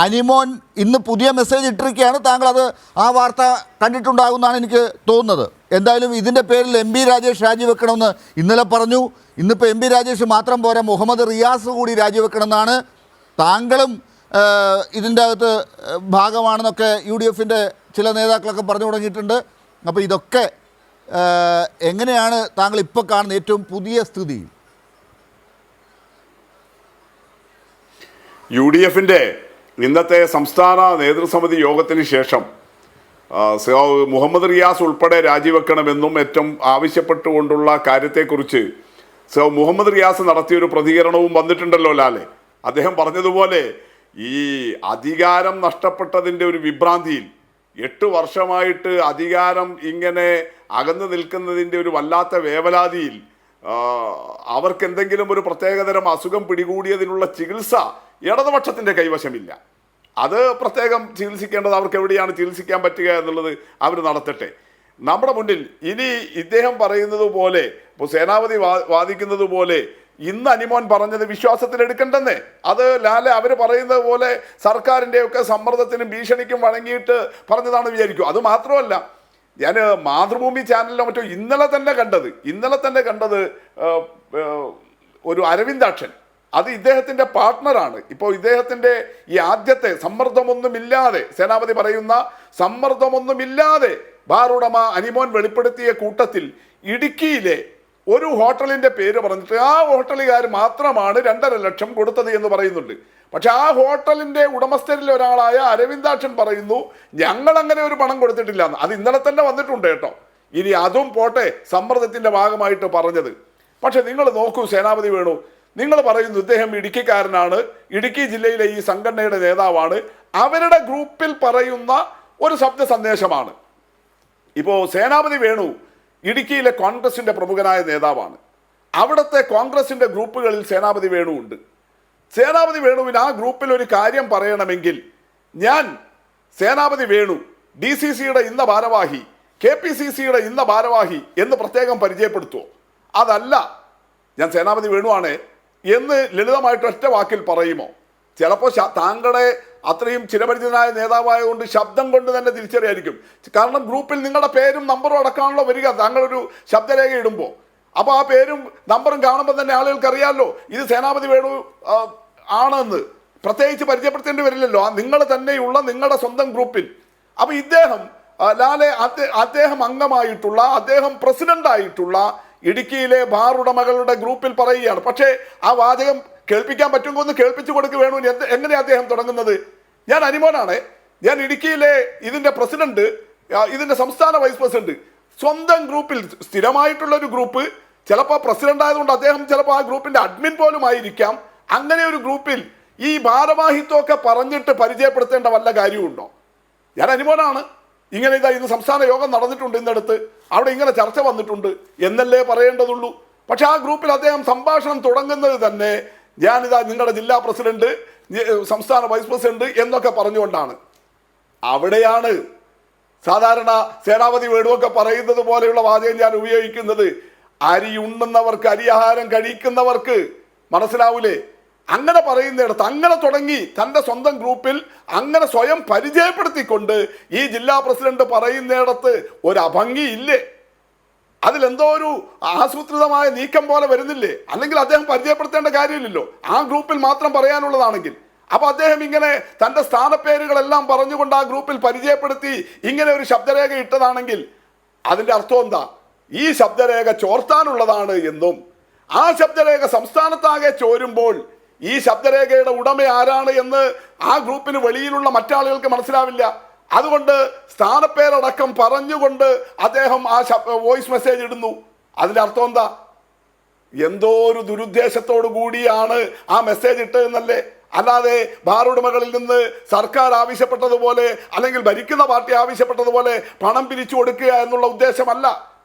അനിമോൻ ഇന്ന് പുതിയ മെസ്സേജ് ഇട്ടിരിക്കുകയാണ്. താങ്കൾ അത് ആ വാർത്ത കണ്ടിട്ടുണ്ടാകുമെന്നാണ് എനിക്ക് തോന്നുന്നത്. എന്തായാലും ഇതിൻ്റെ പേരിൽ എം പി രാജേഷ് രാജിവെക്കണമെന്ന് ഇന്നലെ പറഞ്ഞു. ഇന്നിപ്പോൾ എം പി രാജേഷ് മാത്രം പോരാ, മുഹമ്മദ് റിയാസ് കൂടി രാജിവെക്കണമെന്നാണ്. താങ്കളും ഇതിൻ്റെ അകത്ത് ഭാഗമാണെന്നൊക്കെ യു ഡി എഫിൻ്റെ ചില നേതാക്കളൊക്കെ പറഞ്ഞു തുടങ്ങിയിട്ടുണ്ട്. അപ്പോൾ ഇതൊക്കെ എങ്ങനെയാണ് താങ്കൾ ഇപ്പോൾ കാണുന്ന ഏറ്റവും പുതിയ സ്ഥിതി? യു ഡി എഫിൻ്റെ ഇന്നത്തെ സംസ്ഥാന നേതൃസമിതി യോഗത്തിന് ശേഷം മുഹമ്മദ് റിയാസ് ഉൾപ്പെടെ രാജിവെക്കണമെന്നും ഏറ്റവും ആവശ്യപ്പെട്ടുകൊണ്ടുള്ള കാര്യത്തെക്കുറിച്ച് മുഹമ്മദ് റിയാസ് നടത്തിയൊരു പ്രതികരണവും വന്നിട്ടുണ്ടല്ലോ ലാലെ. അദ്ദേഹം പറഞ്ഞതുപോലെ ഈ അധികാരം നഷ്ടപ്പെട്ടതിൻ്റെ ഒരു വിഭ്രാന്തിയിൽ 8 വർഷമായിട്ട് അധികാരം ഇങ്ങനെ അകന്നു നിൽക്കുന്നതിൻ്റെ ഒരു വല്ലാത്ത വേവലാതിയിൽ അവർക്ക് എന്തെങ്കിലും ഒരു പ്രത്യേകതരം അസുഖം പിടികൂടിയതിനുള്ള ചികിത്സ ഇടതുപക്ഷത്തിൻ്റെ കൈവശമില്ല. അത് പ്രത്യേകം ചികിത്സിക്കേണ്ടത് അവർക്ക് എവിടെയാണ് ചികിത്സിക്കാൻ പറ്റുക എന്നുള്ളത് അവർ നടത്തട്ടെ. നമ്മുടെ മുന്നിൽ ഇനി ഇദ്ദേഹം പറയുന്നത് പോലെ, ഇപ്പോൾ സേനാപതി വാദിക്കുന്നത് പോലെ ഇന്ന് അനിമോൻ പറഞ്ഞത് വിശ്വാസത്തിലെടുക്കണ്ടെന്നേ. അത് ലാലെ അവർ പറയുന്നത് പോലെ സർക്കാരിൻ്റെയൊക്കെ സമ്മർദ്ദത്തിനും ഭീഷണിക്കും വഴങ്ങിയിട്ട് പറഞ്ഞതാണ് വിചാരിക്കും. അത് മാത്രമല്ല, ഞാൻ മാതൃഭൂമി ചാനലിലോ മറ്റോ ഇന്നലെ തന്നെ കണ്ടത് ഒരു അരവിന്ദാക്ഷൻ, അത് ഇദ്ദേഹത്തിൻ്റെ പാർട്ട്ണറാണ്. ഇപ്പോൾ ഇദ്ദേഹത്തിൻ്റെ ഈ ആദ്യത്തെ സമ്മർദ്ദമൊന്നുമില്ലാതെ, സേനാപതി പറയുന്ന സമ്മർദ്ദമൊന്നുമില്ലാതെ ബാറുടമ അനിമോൻ വെളിപ്പെടുത്തിയ കൂട്ടത്തിൽ ഇടുക്കിയിലെ ഒരു ഹോട്ടലിൻ്റെ പേര് പറഞ്ഞിട്ട് ആ ഹോട്ടലുകാർ മാത്രമാണ് 2.5 ലക്ഷം കൊടുത്തത് എന്ന് പറയുന്നുണ്ട്. പക്ഷെ ആ ഹോട്ടലിൻ്റെ ഉടമസ്ഥരിൽ ഒരാളായ അരവിന്ദാക്ഷൻ പറയുന്നു ഞങ്ങൾ അങ്ങനെ ഒരു പണം കൊടുത്തിട്ടില്ല എന്ന്. അത് ഇന്നലെ തന്നെ വന്നിട്ടുണ്ട് കേട്ടോ. ഇനി അതും പോട്ടെ, സമ്മർദ്ദത്തിൻ്റെ ഭാഗമായിട്ട് പറഞ്ഞത്. പക്ഷെ നിങ്ങൾ നോക്കൂ സേനാപതി വേണു, നിങ്ങൾ പറയുന്നു ഇദ്ദേഹം ഇടുക്കിക്കാരനാണ്, ഇടുക്കി ജില്ലയിലെ ഈ സംഘടനയുടെ നേതാവാണ്. അവരുടെ ഗ്രൂപ്പിൽ പറയുന്ന ഒരു ശബ്ദ സന്ദേശമാണ്. ഇപ്പോൾ സേനാപതി വേണു ഇടുക്കിയിലെ കോൺഗ്രസിൻ്റെ പ്രമുഖനായ നേതാവാണ്. അവിടുത്തെ കോൺഗ്രസിൻ്റെ ഗ്രൂപ്പുകളിൽ സേനാപതി വേണു ഉണ്ട്. സേനാപതി വേണുവിന് ആ ഗ്രൂപ്പിൽ ഒരു കാര്യം പറയണമെങ്കിൽ ഞാൻ സേനാപതി വേണു DCCയുടെ ഇന്ന ഭാരവാഹി, KPCCയുടെ ഇന്ന ഭാരവാഹി എന്ന് പ്രത്യേകം പരിചയപ്പെടുത്തുമോ? അതല്ല, ഞാൻ സേനാപതി വേണുവാണ് എന്ന് ലളിതമായിട്ട് ഒറ്റ വാക്കിൽ പറയുമോ? ചിലപ്പോൾ താങ്കളുടെ അത്രയും ചിരപരിചിതനായ നേതാവായതുകൊണ്ട് ശബ്ദം കൊണ്ട് തന്നെ തിരിച്ചറിയായിരിക്കും. കാരണം ഗ്രൂപ്പിൽ നിങ്ങളുടെ പേരും നമ്പറും അടക്കാണല്ലോ വരിക താങ്കളൊരു ശബ്ദരേഖ ഇടുമ്പോൾ. അപ്പോൾ ആ പേരും നമ്പറും കാണുമ്പോൾ തന്നെ ആളുകൾക്ക് അറിയാമല്ലോ ഇത് സേനാപതി വേണു ആണെന്ന്. പ്രത്യേകിച്ച് പരിചയപ്പെടുത്തേണ്ടി വരില്ലല്ലോ, നിങ്ങൾ തന്നെയുള്ള നിങ്ങളുടെ സ്വന്തം ഗ്രൂപ്പിൽ. അപ്പോൾ ഇദ്ദേഹം ലാലെ അദ്ദേഹം അംഗമായിട്ടുള്ള, അദ്ദേഹം പ്രസിഡന്റായിട്ടുള്ള ഇടുക്കിയിലെ ബാർ ഉടമകളുടെ ഗ്രൂപ്പിൽ പറയുകയാണ്. പക്ഷേ ആ വാചകം കേൾപ്പിക്കാൻ പറ്റുമെങ്കിൽ ഒന്ന് കേൾപ്പിച്ചു കൊടുക്കുക വേണു. എങ്ങനെയാണ് അദ്ദേഹം തുടങ്ങുന്നത്? ഞാൻ അനിമോനാണ്, ഞാൻ ഇടുക്കിയിലെ ഇതിൻ്റെ പ്രസിഡന്റ്, ഇതിൻ്റെ സംസ്ഥാന വൈസ് പ്രസിഡന്റ്. സ്വന്തം ഗ്രൂപ്പിൽ സ്ഥിരമായിട്ടുള്ള ഒരു ഗ്രൂപ്പ്, ചിലപ്പോൾ പ്രസിഡന്റ് ആയതുകൊണ്ട് അദ്ദേഹം ചിലപ്പോൾ ആ ഗ്രൂപ്പിൻ്റെ അഡ്മിൻ പോലും ആയിരിക്കാം. അങ്ങനെ ഒരു ഗ്രൂപ്പിൽ ഈ ഭാരവാഹിത്വമൊക്കെ പറഞ്ഞിട്ട് പരിചയപ്പെടുത്തേണ്ട വല്ല കാര്യമുണ്ടോ? ഞാൻ അനിമോനാണ്, ഇങ്ങനെ ഇന്ന് സംസ്ഥാന യോഗം നടന്നിട്ടുണ്ട്, ഇന്നടുത്ത് അവിടെ ഇങ്ങനെ ചർച്ച വന്നിട്ടുണ്ട് എന്നല്ലേ പറയേണ്ടതുള്ളൂ. പക്ഷെ ആ ഗ്രൂപ്പിൽ അദ്ദേഹം സംഭാഷണം തുടങ്ങുന്നത് തന്നെ ഞാനിതാ നിങ്ങളുടെ ജില്ലാ പ്രസിഡന്റ്, സംസ്ഥാന വൈസ് പ്രസിഡന്റ് എന്നൊക്കെ പറഞ്ഞുകൊണ്ടാണ്. അവിടെയാണ് സാധാരണ സേനാപതി വേണുവൊക്കെ പറയുന്നത് പോലെയുള്ള വാചകം ഞാൻ ഉപയോഗിക്കുന്നത്. അരി ഉണ്ണുന്നവർക്ക്, അരിയാഹാരം കഴിക്കുന്നവർക്ക് മനസ്സിലാവൂലേ? അങ്ങനെ പറയുന്നിടത്ത് അങ്ങനെ തുടങ്ങി തൻ്റെ സ്വന്തം ഗ്രൂപ്പിൽ അങ്ങനെ സ്വയം പരിചയപ്പെടുത്തിക്കൊണ്ട് ഈ ജില്ലാ പ്രസിഡന്റ് പറയുന്നിടത്ത് ഒരു അഭംഗിയില്ലേ? അതിലെന്തോ ഒരു ആസൂത്രിതമായ നീക്കം പോലെ വരുന്നില്ലേ? അല്ലെങ്കിൽ അദ്ദേഹം പരിചയപ്പെടുത്തേണ്ട കാര്യമില്ലല്ലോ, ആ ഗ്രൂപ്പിൽ മാത്രം പറയാനുള്ളതാണെങ്കിൽ. അപ്പോൾ അദ്ദേഹം ഇങ്ങനെ തൻ്റെ സ്ഥാനപ്പേരുകളെല്ലാം പറഞ്ഞുകൊണ്ട് ആ ഗ്രൂപ്പിൽ പരിചയപ്പെടുത്തി ഇങ്ങനെ ഒരു ശബ്ദരേഖ ഇട്ടതാണെങ്കിൽ അതിൻ്റെ അർത്ഥം എന്താ? ഈ ശബ്ദരേഖ ചോർത്താനുള്ളതാണ് എന്നും ആ ശബ്ദരേഖ സംസ്ഥാനത്താകെ ചോരുമ്പോൾ ഈ ശബ്ദരേഖയുടെ ഉടമ ആരാണ് എന്ന് ആ ഗ്രൂപ്പിന് വെളിയിലുള്ള മറ്റാളുകൾക്ക് മനസ്സിലാവില്ല. അതുകൊണ്ട് സ്ഥാനപ്പേരടക്കം പറഞ്ഞുകൊണ്ട് അദ്ദേഹം ആ വോയിസ് മെസ്സേജ് ഇടുന്നു. അതിൻ്റെ അർത്ഥം എന്താ? എന്തോ ഒരു ദുരുദ്ദേശത്തോടു കൂടിയാണ് ആ മെസ്സേജ് ഇട്ടതെന്നല്ലേ? അല്ലാതെ ബാർ ഉടമകളിൽ നിന്ന് സർക്കാർ ആവശ്യപ്പെട്ടതുപോലെ അല്ലെങ്കിൽ ഭരിക്കുന്ന പാർട്ടി ആവശ്യപ്പെട്ടതുപോലെ പണം പിരിച്ചു കൊടുക്കുക എന്നുള്ള ഉദ്ദേശമല്ല,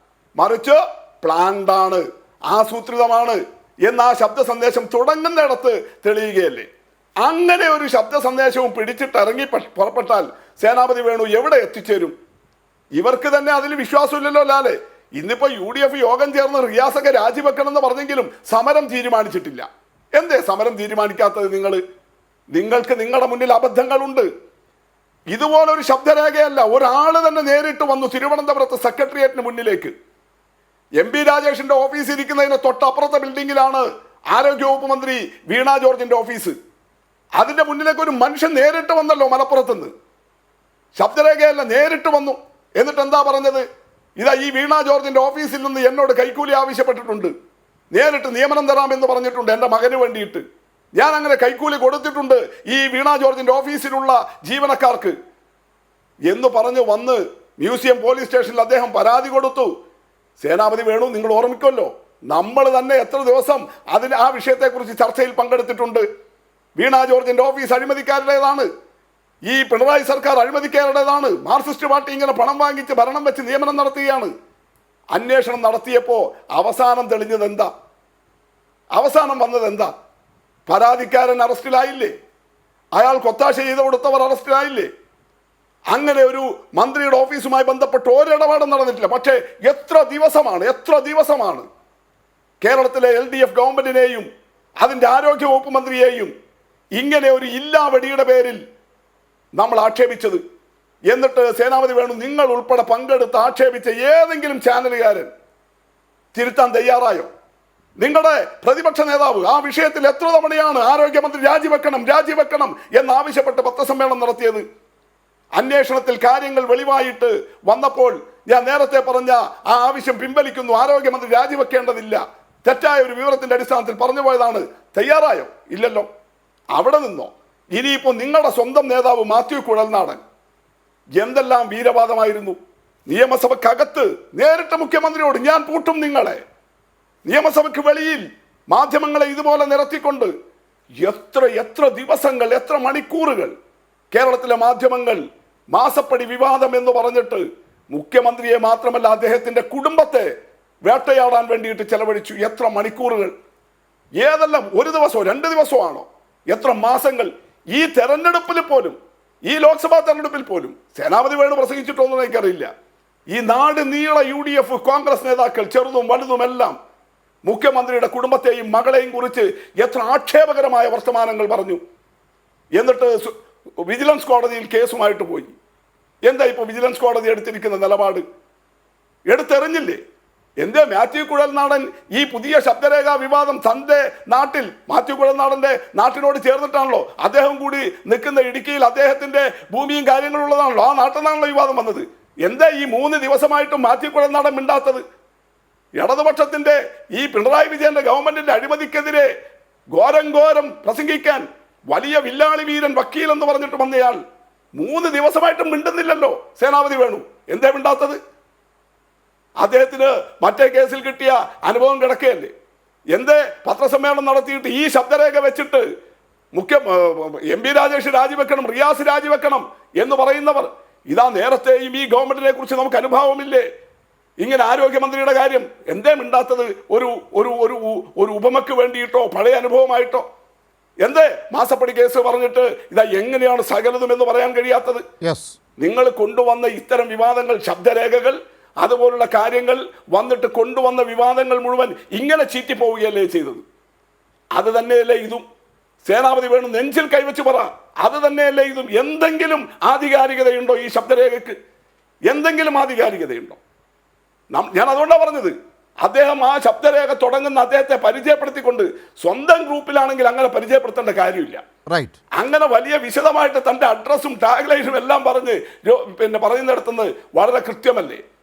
മറിച്ച് പ്ലാൻഡാണ്, ആസൂത്രിതമാണ് എന്ന് ആ ശബ്ദ സന്ദേശം തുടങ്ങുന്നിടത്ത് തെളിയുകയല്ലേ? അങ്ങനെ ഒരു ശബ്ദ സന്ദേശവും പിടിച്ചിട്ട് ഇറങ്ങി പുറപ്പെട്ടാൽ സേനാപതി വേണു എവിടെ എത്തിച്ചേരും? ഇവർക്ക് തന്നെ അതിൽ വിശ്വാസമില്ലല്ലോ ലാലെ. ഇന്നിപ്പോൾ UDF യോഗം ചേർന്ന് റിയാസൊക്കെ രാജിവെക്കണം എന്ന് പറഞ്ഞെങ്കിലും സമരം തീരുമാനിച്ചിട്ടില്ല. എന്തേ സമരം തീരുമാനിക്കാത്തത്? നിങ്ങൾക്ക് നിങ്ങളുടെ മുന്നിൽ അബദ്ധങ്ങളുണ്ട്. ഇതുപോലൊരു ശബ്ദരേഖയല്ല, ഒരാൾ തന്നെ നേരിട്ട് വന്നു തിരുവനന്തപുരത്ത് സെക്രട്ടേറിയറ്റിന് മുന്നിലേക്ക്. MP രാജേഷിന്റെ ഓഫീസ് ഇരിക്കുന്നതിന് തൊട്ടപ്പുറത്തെ ബിൽഡിങ്ങിലാണ് ആരോഗ്യവകുപ്പ് മന്ത്രി വീണ ജോർജിന്റെ ഓഫീസ്. അതിന്റെ മുന്നിലേക്ക് ഒരു മനുഷ്യൻ നേരിട്ട് വന്നല്ലോ മലപ്പുറത്തുനിന്ന്. ശബ്ദരേഖയല്ല, നേരിട്ട് വന്നു. എന്നിട്ട് എന്താ പറഞ്ഞത്? ഇതാ ഈ വീണ ജോർജിന്റെ ഓഫീസിൽ നിന്ന് എന്നോട് കൈക്കൂലി ആവശ്യപ്പെട്ടിട്ടുണ്ട്, നേരിട്ട് നിയമനം തരാമെന്ന് പറഞ്ഞിട്ടുണ്ട് എൻ്റെ മകന് വേണ്ടിയിട്ട്. ഞാൻ അങ്ങനെ കൈക്കൂലി കൊടുത്തിട്ടുണ്ട് ഈ വീണ ജോർജിന്റെ ഓഫീസിലുള്ള ജീവനക്കാർക്ക് എന്ന് പറഞ്ഞു വന്ന് മ്യൂസിയം പോലീസ് സ്റ്റേഷനിൽ അദ്ദേഹം പരാതി കൊടുത്തു. സേനാപതി വേണു, നിങ്ങൾ ഓർമ്മിക്കുമല്ലോ, നമ്മൾ തന്നെ എത്ര ദിവസം ആ വിഷയത്തെക്കുറിച്ച് ചർച്ചയിൽ പങ്കെടുത്തിട്ടുണ്ട്. വീണ ജോർജിന്റെ ഓഫീസ് അഴിമതിക്കാരുടേതാണ്, ഈ പിണറായി സർക്കാർ അഴിമതിക്കാരുടേതാണ്. മാർക്സിസ്റ്റ് പാർട്ടി ഇങ്ങനെ പണം വാങ്ങിച്ച് ഭരണം വെച്ച് നിയമനം നടത്തുകയാണ്. അന്വേഷണം നടത്തിയപ്പോൾ അവസാനം തെളിഞ്ഞത് എന്താ? അവസാനം വന്നത് എന്താ? പരാതിക്കാരൻ അറസ്റ്റിലായില്ലേ? അയാൾക്ക് ഒത്താശ ചെയ്ത് കൊടുത്തവർ അറസ്റ്റിലായില്ലേ? അങ്ങനെ ഒരു മന്ത്രിയുടെ ഓഫീസുമായി ബന്ധപ്പെട്ട് ഒരിടപാടും നടന്നിട്ടില്ല. പക്ഷേ എത്ര ദിവസമാണ് കേരളത്തിലെ LDF ഗവൺമെന്റിനെയും അതിൻ്റെ ആരോഗ്യ വകുപ്പ് മന്ത്രിയെയും ഇങ്ങനെ ഒരു ഇല്ലാവടിയുടെ പേരിൽ നമ്മൾ ആക്ഷേപിച്ചത്. എന്നിട്ട് സേനാപതി വേണു, നിങ്ങൾ ഉൾപ്പെടെ പങ്കെടുത്ത് ആക്ഷേപിച്ച ഏതെങ്കിലും ചാനലുകാരൻ തിരുത്താൻ തയ്യാറായോ? നിങ്ങളുടെ പ്രതിപക്ഷ നേതാവ് ആ വിഷയത്തിൽ എത്ര തവണയാണ് ആരോഗ്യമന്ത്രി രാജിവെക്കണം എന്നാവശ്യപ്പെട്ട് പത്രസമ്മേളനം നടത്തിയത്? അന്വേഷണത്തിൽ കാര്യങ്ങൾ വെളിവായിട്ട് വന്നപ്പോൾ ഞാൻ നേരത്തെ പറഞ്ഞ ആ ആവശ്യം പിൻവലിക്കുന്നു, ആരോഗ്യമന്ത്രി രാജിവെക്കേണ്ടതില്ല, തെറ്റായ ഒരു വിവരത്തിന്റെ അടിസ്ഥാനത്തിൽ പറഞ്ഞു പോയതാണ്. തയ്യാറായോ? ഇല്ലല്ലോ. അവിടെ നിന്നോ ഇനിയിപ്പോൾ നിങ്ങളുടെ സ്വന്തം നേതാവ് മാത്യു കുഴൽനാടൻ എന്തെല്ലാം വീരവാദമായിരുന്നു. നിയമസഭക്കകത്ത് നേരിട്ട് മുഖ്യമന്ത്രിയോട് ഞാൻ പൂട്ടും നിങ്ങളെ, നിയമസഭയ്ക്ക് വെളിയിൽ മാധ്യമങ്ങളെ ഇതുപോലെ നിരത്തിക്കൊണ്ട് എത്ര ദിവസങ്ങൾ, എത്ര മണിക്കൂറുകൾ കേരളത്തിലെ മാധ്യമങ്ങൾ മാസപ്പടി വിവാദം എന്ന് പറഞ്ഞിട്ട് മുഖ്യമന്ത്രിയെ മാത്രമല്ല അദ്ദേഹത്തിന്റെ കുടുംബത്തെ വേട്ടയാടാൻ വേണ്ടിയിട്ട് ചെലവഴിച്ചു. എത്ര മണിക്കൂറുകൾ, ഏതെല്ലാം, ഒരു ദിവസമോ 2 ദിവസമോ ആണോ? എത്ര മാസങ്ങൾ. ഈ തെരഞ്ഞെടുപ്പിൽ പോലും, ഈ ലോക്സഭാ തെരഞ്ഞെടുപ്പിൽ പോലും സേനാപതി വേണു പ്രസംഗിച്ചിട്ടൊന്നും എനിക്കറിയില്ല. ഈ നാട് നീള UDF കോൺഗ്രസ് നേതാക്കൾ ചെറുതും വലുതുമെല്ലാം മുഖ്യമന്ത്രിയുടെ കുടുംബത്തെയും മകളെയും കുറിച്ച് എത്ര ആക്ഷേപകരമായ വർത്തമാനങ്ങൾ പറഞ്ഞു. എന്നിട്ട് വിജിലൻസ് കോടതിയിൽ കേസുമായിട്ട് പോയി. എന്താ ഇപ്പോൾ വിജിലൻസ് കോടതി എടുത്തിരിക്കുന്ന നിലപാട്? എടുത്തെറിഞ്ഞില്ലേ? എന്തേ മാത്യു കുഴൽനാടൻ ഈ പുതിയ ശബ്ദരേഖാ വിവാദം തൻ്റെ നാട്ടിൽ, മാത്യു കുഴൽനാടൻ്റെ നാട്ടിനോട് ചേർന്നിട്ടാണല്ലോ അദ്ദേഹം കൂടി നിൽക്കുന്ന ഇടുക്കിയിൽ അദ്ദേഹത്തിൻ്റെ ഭൂമിയും കാര്യങ്ങളും ഉള്ളതാണല്ലോ, ആ നാട്ടിൽ നിന്നാണല്ലോ വിവാദം വന്നത്. എന്താ ഈ 3 ദിവസമായിട്ടും മാത്യു കുഴൽനാടൻ മിണ്ടാത്തത്? ഇടതുപക്ഷത്തിന്റെ ഈ പിണറായി വിജയന്റെ ഗവൺമെന്റിന്റെ അഴിമതിക്കെതിരെ ഘോരം പ്രസംഗിക്കാൻ വലിയ വില്ലാളി വീരൻ വക്കീൽ എന്ന് പറഞ്ഞിട്ട് വന്നയാൾ 3 ദിവസമായിട്ടും മിണ്ടുന്നില്ലല്ലോ സേനാപതി വേണു. എന്തേ മിണ്ടാത്തത്? അദ്ദേഹത്തിന് മറ്റേ കേസിൽ കിട്ടിയ അനുഭവം കിടക്കുകയല്ലേ? എന്തേ പത്രസമ്മേളനം നടത്തിയിട്ട് ഈ ശബ്ദരേഖ വെച്ചിട്ട് MP രാജേഷ് രാജിവെക്കണം, റിയാസ് രാജിവെക്കണം എന്ന് പറയുന്നവർ, ഇതാ നേരത്തെയും ഈ ഗവൺമെന്റിനെ കുറിച്ച് നമുക്ക് അനുഭവമില്ലേ? ഇങ്ങനെ ആരോഗ്യമന്ത്രിയുടെ കാര്യം എന്തേ മിണ്ടാത്തത്? ഒരു ഉപമയ്ക്ക് വേണ്ടിയിട്ടോ പഴയ അനുഭവമായിട്ടോ? എന്തേ മാസപ്പടി കേസ് പറഞ്ഞിട്ട് ഇതാ എങ്ങനെയാണ് സകലതും എന്ന് പറയാൻ കഴിയാത്തത്? നിങ്ങൾ കൊണ്ടുവന്ന ഇത്തരം വിവാദങ്ങൾ, ശബ്ദരേഖകൾ, അതുപോലുള്ള കാര്യങ്ങൾ വന്നിട്ട് കൊണ്ടുവന്ന വിവാദങ്ങൾ മുഴുവൻ ഇങ്ങനെ ചീറ്റിപ്പോവുകയല്ലേ ചെയ്തത്? അത് തന്നെയല്ലേ ഇതും? സേനാപതി വേണു നെഞ്ചിൽ കൈവച്ച് പറ, അത് തന്നെയല്ലേ ഇതും? എന്തെങ്കിലും ആധികാരികതയുണ്ടോ ഈ ശബ്ദരേഖയ്ക്ക്? എന്തെങ്കിലും ആധികാരികതയുണ്ടോ? ഞാൻ അതുകൊണ്ടാണ് പറഞ്ഞത്, അദ്ദേഹം ആ ശബ്ദരേഖ തുടങ്ങുന്ന അദ്ദേഹത്തെ പരിചയപ്പെടുത്തിക്കൊണ്ട് സ്വന്തം ഗ്രൂപ്പിലാണെങ്കിൽ അങ്ങനെ പരിചയപ്പെടുത്തേണ്ട കാര്യമില്ല. അങ്ങനെ വലിയ വിശദമായിട്ട് തൻ്റെ അഡ്രസ്സും ടാഗ് ലൈനും എല്ലാം പറഞ്ഞ് പറയുന്നിടത്തുനിന്ന് വളരെ കൃത്യമല്ലേ?